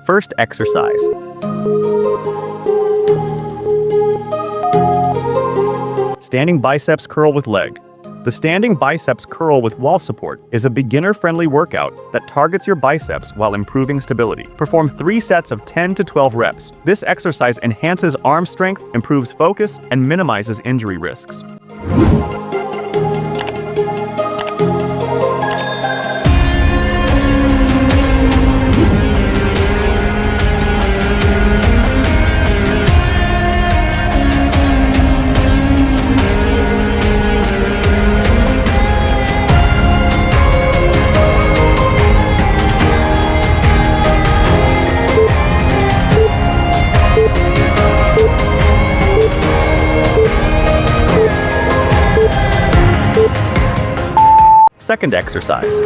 First exercise. Standing biceps curl with leg. The standing biceps curl with wall support is a beginner-friendly workout that targets your biceps while improving stability. Perform 3 sets of 10 to 12 reps. This exercise enhances arm strength, improves focus, and minimizes injury risks. Second exercise.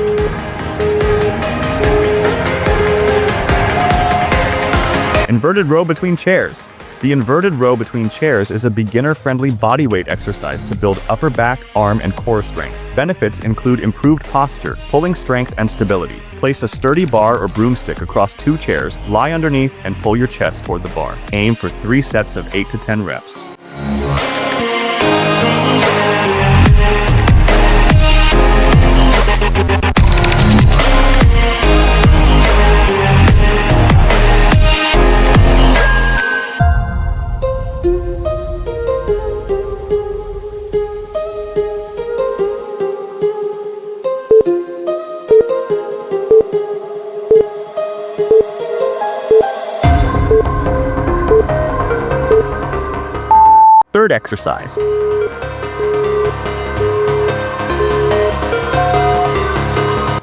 Inverted row between chairs. The inverted row between chairs is a beginner-friendly bodyweight exercise to build upper back, arm, and core strength. Benefits include improved posture, pulling strength, and stability. Place a sturdy bar or broomstick across 2 chairs, lie underneath, and pull your chest toward the bar. Aim for 3 sets of 8 to 10 reps. Third exercise.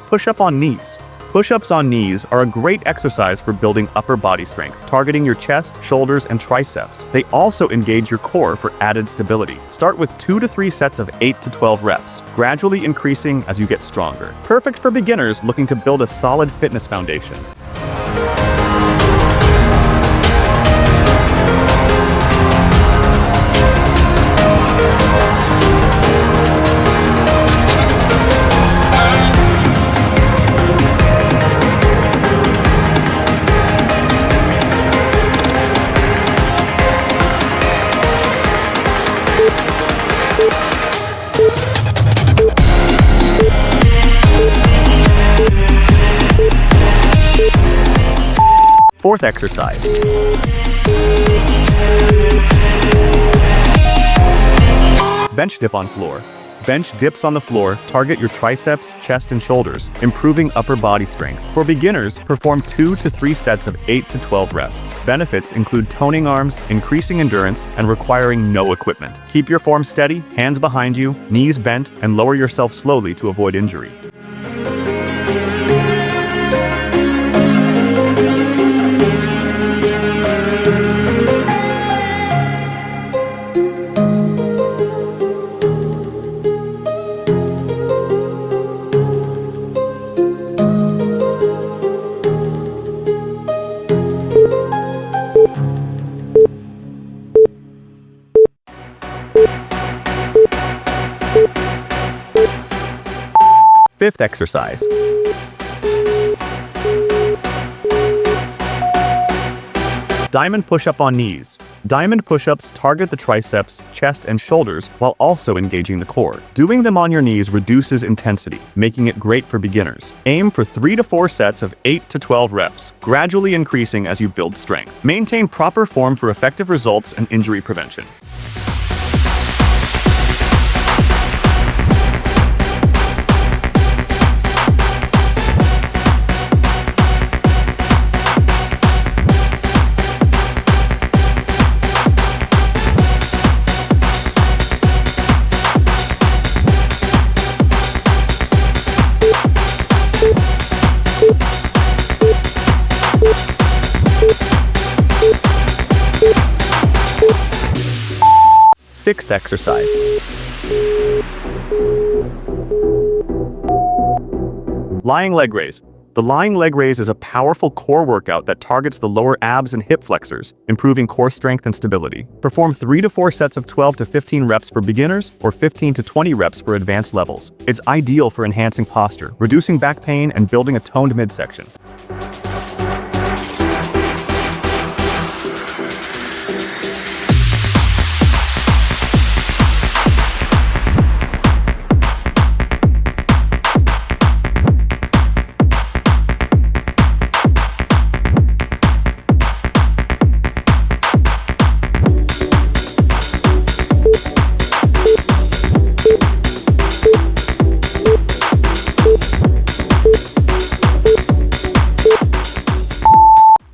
Push-up on knees. Push-ups on knees are a great exercise for building upper body strength, targeting your chest, shoulders, and triceps. They also engage your core for added stability. Start with 2 to 3 sets of 8 to 12 reps, gradually increasing as you get stronger. Perfect for beginners looking to build a solid fitness foundation. Fourth exercise. Bench dip on floor. Bench dips on the floor target your triceps, chest, and shoulders, improving upper body strength. For beginners, perform 2 to 3 sets of 8 to 12 reps. Benefits include toning arms, increasing endurance, and requiring no equipment. Keep your form steady, hands behind you, knees bent, and lower yourself slowly to avoid injury. Fifth exercise. Diamond push-up on knees. Diamond push-ups target the triceps, chest, and shoulders while also engaging the core. Doing them on your knees reduces intensity, making it great for beginners. Aim for 3 to 4 sets of 8 to 12 reps, gradually increasing as you build strength. Maintain proper form for effective results and injury prevention. Sixth exercise. Lying leg raise. The lying leg raise is a powerful core workout that targets the lower abs and hip flexors, improving core strength and stability. Perform 3 to 4 sets of 12 to 15 reps for beginners or 15 to 20 reps for advanced levels. It's ideal for enhancing posture, reducing back pain, and building a toned midsection.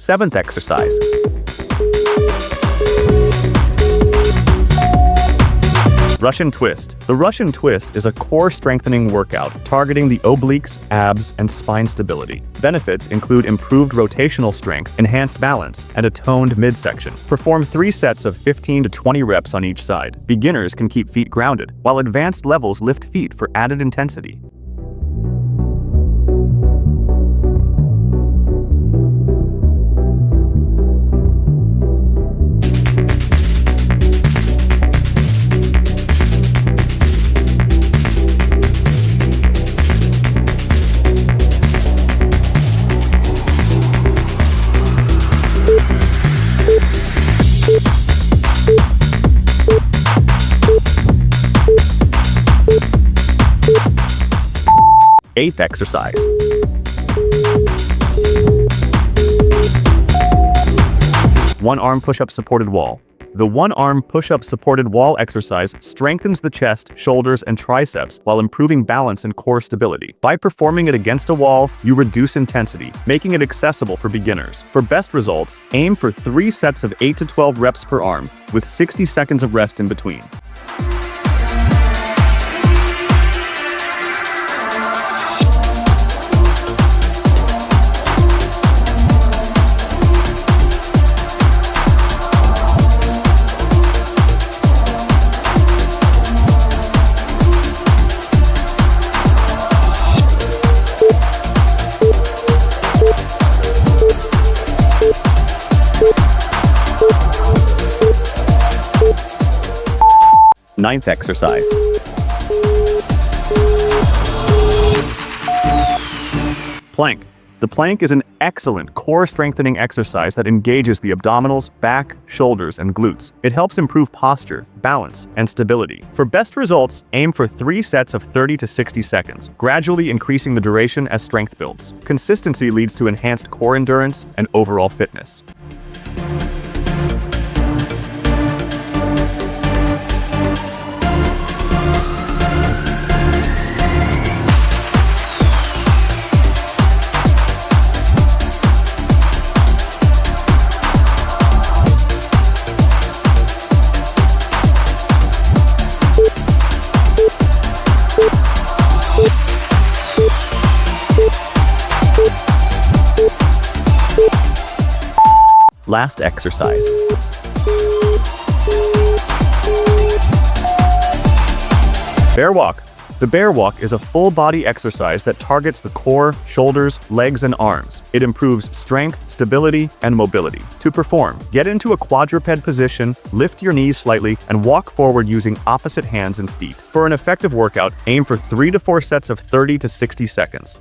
7th exercise. Russian twist. The Russian twist is a core strengthening workout targeting the obliques, abs, and spine stability. Benefits include improved rotational strength, enhanced balance, and a toned midsection. Perform 3 sets of 15 to 20 reps on each side. Beginners can keep feet grounded, while advanced levels lift feet for added intensity. Eighth exercise. One-arm push-up supported wall. The one-arm push-up supported wall exercise strengthens the chest, shoulders, and triceps while improving balance and core stability. By performing it against a wall, you reduce intensity, making it accessible for beginners. For best results, aim for 3 sets of 8 to 12 reps per arm, with 60 seconds of rest in between. Ninth exercise. Plank. The plank is an excellent core strengthening exercise that engages the abdominals, back, shoulders, and glutes. It helps improve posture, balance, and stability. For best results, aim for 3 sets of 30 to 60 seconds, gradually increasing the duration as strength builds. Consistency leads to enhanced core endurance and overall fitness. Last exercise. Bear walk. The bear walk is a full-body exercise that targets the core, shoulders, legs, and arms. It improves strength, stability, and mobility. To perform, get into a quadruped position, lift your knees slightly, and walk forward using opposite hands and feet. For an effective workout, aim for 3 to 4 sets of 30 to 60 seconds.